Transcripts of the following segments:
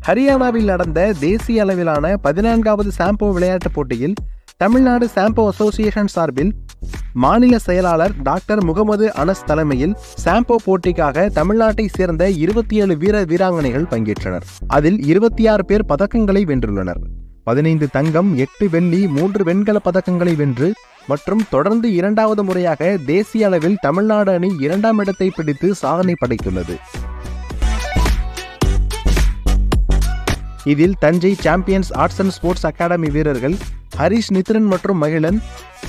ஹரியானாவில் நடந்த தேசிய அளவிலான 14வது சாம்போ விளையாட்டுப் போட்டியில் தமிழ்நாடு சாம்போ அசோசியேஷன் சார்பில் மாநில செயலாளர் டாக்டர் முகமது அனஸ் தலைமையில் சாம்போ போட்டிக்காக தமிழ்நாட்டை சேர்ந்த 27 வீரர் வீராங்கனைகள் பங்கேற்றனர். அதில் 26 பேர் பதக்கங்களை வென்றுள்ளனர். 15 தங்கம், 8 வெள்ளி, 3 வெண்கல பதக்கங்களை வென்று மற்றும் தொடர்ந்து 2வது முறையாக தேசிய அளவில் தமிழ்நாடு அணி 2ஆம் இடத்தை பிடித்து சாதனை படைத்துள்ளது. இதில் Thanjai champions arts and sports academy வீரர்கள் ஹரிஷ், நித்ரன் மற்றும் மகிழன்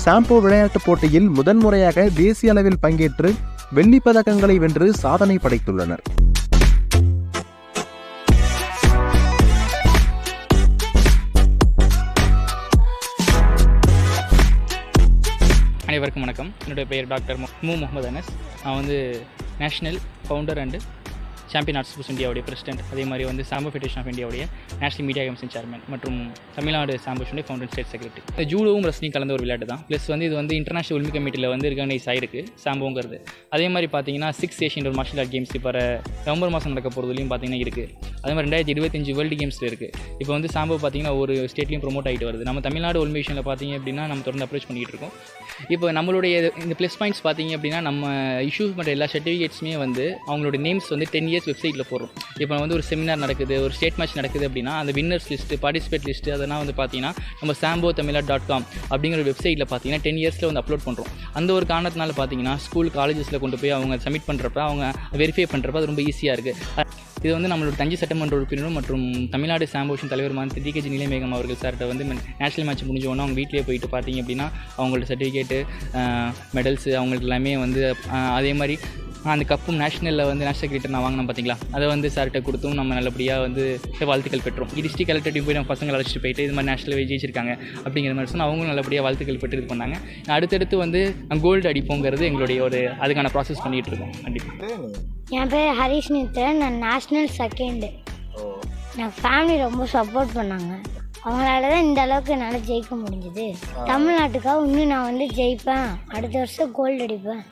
சாம்போ விளையாட்டுப் போட்டியில் முதன்முறையாக தேசிய அளவில் பங்கேற்று வெள்ளி பதக்கங்களை வென்று சாதனை படைத்துள்ளனர். அனைவருக்கும் வணக்கம். என்னுடைய பெயர் டாக்டர் முகமது அனஸ். நான் வந்து national founder and champion arts sports இந்தியாவுடைய பிரசிடென்ட், அதே மாதிரி வந்து சாம்போ ஃபெடரேஷன் ஆஃப் இந்தியாவுடைய நேஷனல் மீடியா கமிஷன் சேர்மன் மற்றும் தமிழ்நாடு சாம்போ ஃபவுண்டர் ஸ்டேட் செக்ரட்டரி. இந்த ஜூடோவும் ரெஸ்லிங் கலந்த ஒரு விளையாட்டு தான். ப்ளஸ் வந்து இது வந்து இன்டர்நேஷனல் ஒலிம்பிக் கமிட்டியில் வந்து ரெகனைஸ் ஆயிருக்கு சாம்போங்கிறது. அதே மாதிரி பார்த்தீங்கன்னா 6 ஏஷியன் மார்ஷல் ஆர்ட் கேம்ஸ் இப்போ நவம்பர் மாதம் நடக்க போகிறதுலையும் பார்த்தீங்கன்னா இருக்குது. அதே மாதிரி 2025 வேர்ல்டு கேம்ஸில் இருக்குது. இப்போ வந்து சாம்போ பார்த்தீங்கன்னா ஒரு ஸ்டேட்லையும் ப்ரொமோட் ஆகிட்டு வருது. நம்ம தமிழ்நாடு ஒலிம்பிக்ஷனில் பார்த்தீங்க அப்படின்னா நம்ம தொடர்ந்து அப்ரோச் பண்ணிகிட்டு இருக்கோம். இப்போ நம்மளுடைய இந்த ப்ளஸ் பாயிண்ட்ஸ் பார்த்தீங்க அப்படின்னா நம்ம இஷ்யூஸ் பண்ணுற எல்லா சர்டிஃபிகேட்ஸுமே வந்து அவங்களோட நேம்ஸ் வந்து 10 இயர்ஸ் வெப்சைட்டில் போடுறோம். இப்போ வந்து ஒரு செமினார் நடக்குது, ஒரு ஸ்டேட் மேட்ச் நடக்குது அப்படின்னா அந்த வின்னர்ஸ் லிஸ்ட்டு, பார்ட்டிசிபேட் லிஸ்ட்டு அதெல்லாம் வந்து பார்த்தீங்கன்னா நம்ம sambotamila.com அப்படிங்கிற வெப்சைட்டில் பார்த்தீங்கன்னா 10 இயர்ஸில் வந்து அப்லோட் பண்ணுறோம். அந்த ஒரு காரணத்தினால பார்த்தீங்கன்னா ஸ்கூல் காலேஜஸில் கொண்டு போய் அவங்க சப்மிட் பண்ணுறப்ப அவங்க வெரிஃபை பண்ணுறப்ப அது ரொம்ப ஈஸியாக இருக்குது. இது வந்து நம்மளோட தஞ்சை சட்டமன்ற உறுப்பினரும் மற்றும் தமிழ்நாடு சாம்போஷன் தலைவருமான டிகேஜி நிலைமேகம் அவர்கள் சார்கிட்ட வந்து நேஷனல் மேட்ச் முடிஞ்சோன்னா அவங்க வீட்டிலே போயிட்டு பார்த்தீங்க அப்படின்னா அவங்களோட சர்டிஃபிகேட்டு, மெடல்ஸு அவங்களுக்கு எல்லாமே வந்து அதே மாதிரி அந்த கப்பும் நேஷனலில் வந்து நேஷனல் கிரிக்கெட் நான் வாங்கினேன் பார்த்தீங்களா, அதை வந்து சார்கிட்ட கொடுத்தும் நம்ம நல்லபடியாக வந்து வாழ்த்துக்கள் பெற்றோம். டிஸ்ட்ரிக்ட் கலெக்டர்ட்டையும் போய் நம்ம பசங்களை அழைச்சிட்டு போயிட்டு இது மாதிரி நேஷனல் ஜெயிச்சிருக்காங்க அப்படிங்கிற மாதிரி சொன்னால் அவங்களும் நல்லபடியாக வாழ்த்துக்கள் பெற்று இது பண்ணாங்க. அடுத்தடுத்து வந்து கோல்டு அடிப்போங்கிறது எங்களுடைய ஒரு அதுக்கான ப்ராசஸ் பண்ணிகிட்டு இருக்கோம். கண்டிப்பாக. என் பேர் ஹரிஷ் நித்ரன். நான் நேஷ்னல் செகண்டு. நான் ஃபேமிலி ரொம்ப சப்போர்ட் பண்ணாங்க. அவங்களால தான் இந்த அளவுக்கு என்னால் ஜெயிக்க முடிஞ்சுது. தமிழ்நாட்டுக்காக இன்னும் நான் வந்து ஜெயிப்பேன். அடுத்த வருஷம் கோல்டு அடிப்பேன்.